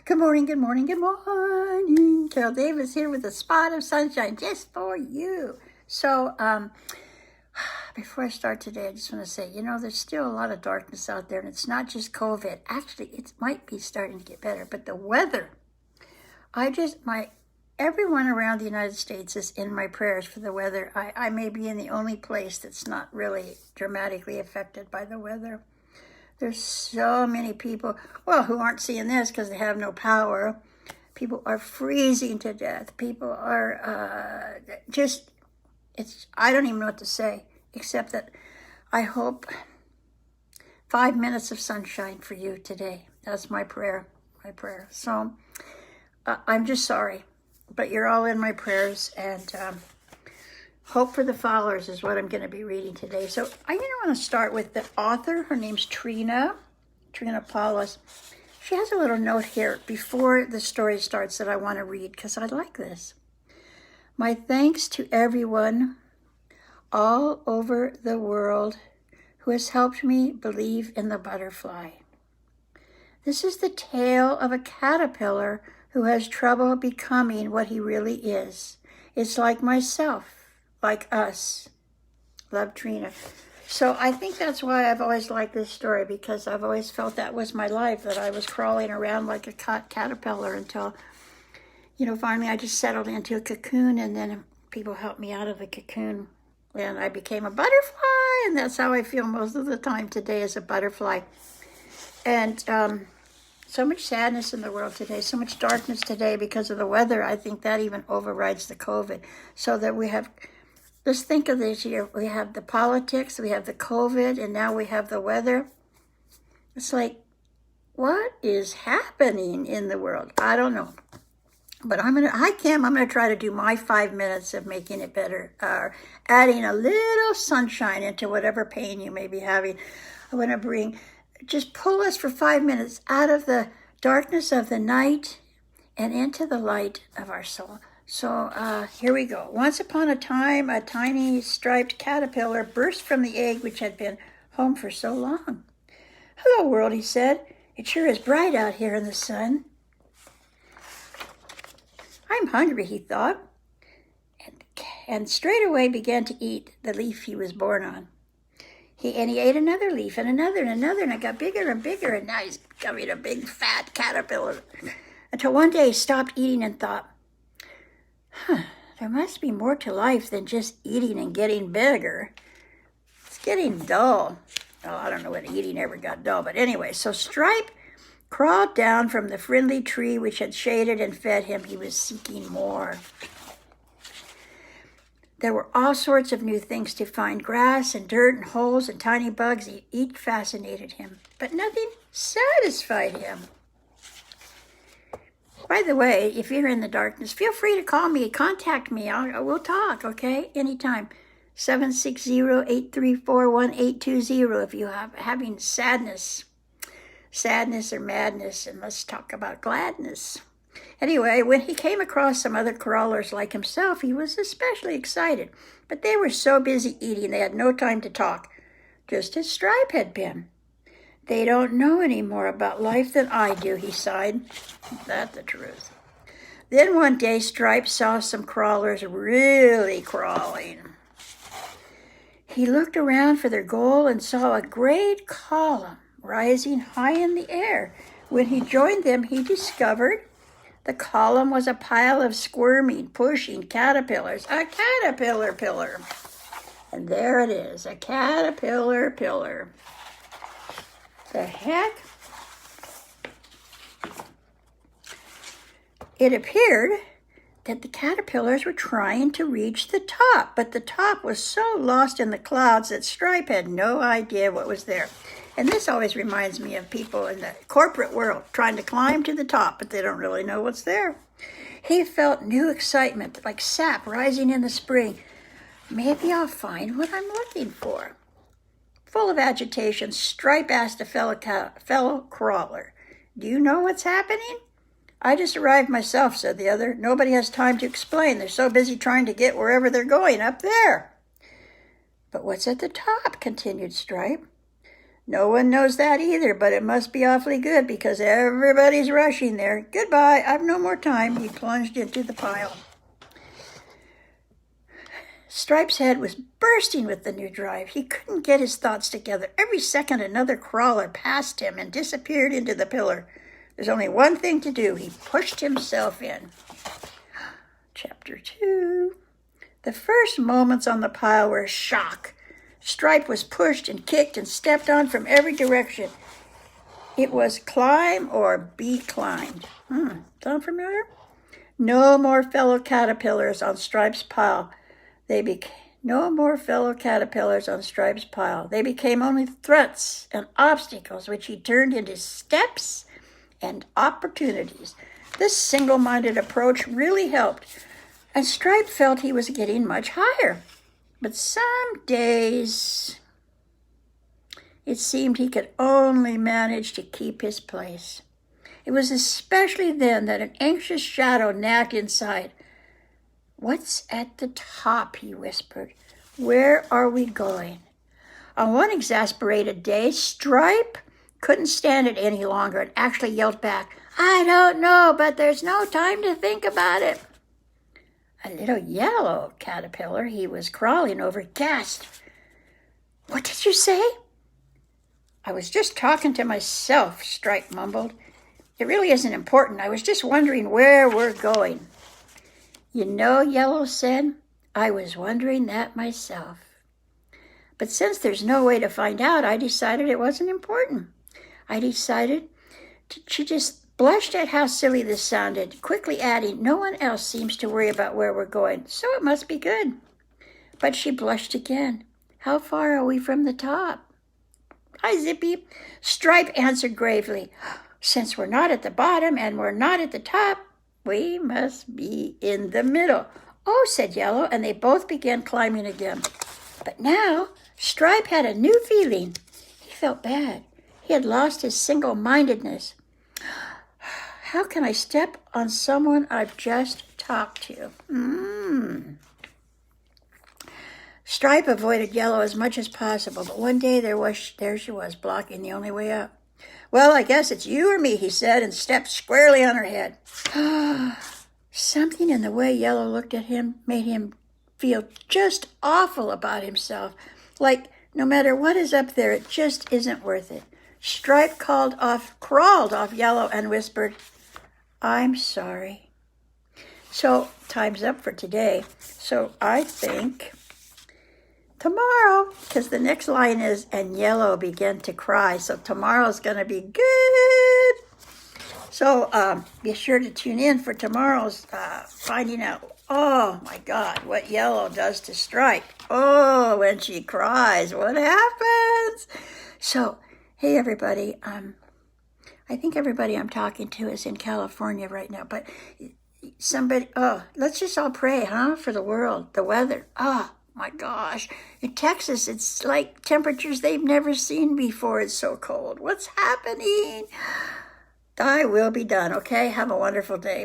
Good morning, good morning, good morning. Carol Davis here with a spot of sunshine just for you. So, before I start today, I just want to say, there's still a lot of darkness out there, and it's not just COVID. Actually, it might be starting to get better, but the weather, everyone around the United States is in my prayers for the weather. I may be in the only place that's not really dramatically affected by the weather. There's so many people, who aren't seeing this because they have no power. People are freezing to death. People are I don't even know what to say, except that I hope 5 minutes of sunshine for you today. That's my prayer. So I'm just sorry, but you're all in my prayers, and hope for the followers is what I'm going to be reading today. So I want to start with the author. Her name's Trina Paulus. She has a little note here before the story starts that I want to read because I like this. My thanks to everyone all over the world who has helped me believe in the butterfly. This is the tale of a caterpillar who has trouble becoming what he really is. It's like myself. Like us. Love, Trina. So I think that's why I've always liked this story, because I've always felt that was my life, that I was crawling around like a caterpillar until, finally I just settled into a cocoon, and then people helped me out of the cocoon, and I became a butterfly, and that's how I feel most of the time today, as a butterfly. And so much sadness in the world today, so much darkness today because of the weather. I think that even overrides the COVID. So that let's think of this year. We have the politics, we have the COVID, and now we have the weather. It's like, what is happening in the world? I don't know. But I'm going to try to do my 5 minutes of making it better, adding a little sunshine into whatever pain you may be having. I want to just pull us for 5 minutes out of the darkness of the night and into the light of our soul. So here we go. Once upon a time, a tiny striped caterpillar burst from the egg which had been home for so long. Hello, world, he said. It sure is bright out here in the sun. I'm hungry, he thought, and straight away began to eat the leaf he was born on. He ate another leaf and another, and it got bigger and bigger, and now he's becoming a big fat caterpillar. Until one day he stopped eating and thought, there must be more to life than just eating and getting bigger. It's getting dull. Oh, I don't know when eating ever got dull, but anyway, so Stripe crawled down from the friendly tree which had shaded and fed him. He was seeking more. There were all sorts of new things to find, grass and dirt and holes and tiny bugs. Each fascinated him, but nothing satisfied him. By the way, if you're in the darkness, feel free to call me, contact me. We'll talk, okay? Anytime. 760-834-1820 if you're having sadness or madness, and let's talk about gladness. Anyway, when he came across some other crawlers like himself, he was especially excited. But they were so busy eating, they had no time to talk, just as Stripe had been. They don't know any more about life than I do, he sighed. That's the truth. Then one day, Stripe saw some crawlers really crawling. He looked around for their goal and saw a great column rising high in the air. When he joined them, he discovered the column was a pile of squirming, pushing caterpillars. A caterpillar pillar. And there it is, a caterpillar pillar. The heck? It appeared that the caterpillars were trying to reach the top, but the top was so lost in the clouds that Stripe had no idea what was there. And this always reminds me of people in the corporate world trying to climb to the top, but they don't really know what's there. He felt new excitement, like sap rising in the spring. Maybe I'll find what I'm looking for. Full of agitation, Stripe asked a fellow crawler, "Do you know what's happening?" "I just arrived myself," said the other. "Nobody has time to explain. They're so busy trying to get wherever they're going up there." "But what's at the top?" continued Stripe. No one knows that either, but it must be awfully good because everybody's rushing there. Goodbye, I've no more time. He plunged into the pile. Stripe's head was bursting with the new drive. He couldn't get his thoughts together. Every second another crawler passed him and disappeared into the pillar. There's only one thing to do. He pushed himself in. Chapter 2. The first moments on the pile were a shock. Stripe was pushed and kicked and stepped on from every direction. It was climb or be climbed. Sound familiar? No more fellow caterpillars on Stripe's pile. No more fellow caterpillars on Stripe's pile. They became only threats and obstacles, which he turned into steps and opportunities. This single-minded approach really helped, and Stripe felt he was getting much higher. But some days, it seemed he could only manage to keep his place. It was especially then that an anxious shadow nagged inside. "What's at the top?" he whispered. "Where are we going?" On one exasperated day, Stripe couldn't stand it any longer and actually yelled back, "I don't know, but there's no time to think about it." A little yellow caterpillar he was crawling over gasped. "What did you say?" "I was just talking to myself," Stripe mumbled. "It really isn't important. I was just wondering where we're going." "You know," Yellow said, "I was wondering that myself. But since there's no way to find out, I decided it wasn't important." She just blushed at how silly this sounded, quickly adding, "No one else seems to worry about where we're going, so it must be good." But she blushed again. "How far are we from the top?" "Hi, Zippy," Stripe answered gravely. "Since we're not at the bottom and we're not at the top, we must be in the middle." "Oh," said Yellow, and they both began climbing again. But now Stripe had a new feeling. He felt bad. He had lost his single-mindedness. "How can I step on someone I've just talked to?" Stripe avoided Yellow as much as possible, but one day there she was, blocking the only way out. "Well, I guess it's you or me," he said, and stepped squarely on her head. Something in the way Yellow looked at him made him feel just awful about himself, like no matter what is up there, it just isn't worth it. Stripe crawled off Yellow and whispered, "I'm sorry." So time's up for today. So I think tomorrow, because the next line is, "And Yellow began to cry." So tomorrow's going to be good. So be sure to tune in for tomorrow's finding out, oh my God, what Yellow does to Stripe. Oh, when she cries, what happens? So, hey everybody, I think everybody I'm talking to is in California right now, but let's just all pray, for the world, the weather. Oh my gosh, in Texas, it's like temperatures they've never seen before. It's so cold. What's happening? Thy will be done, okay? Have a wonderful day.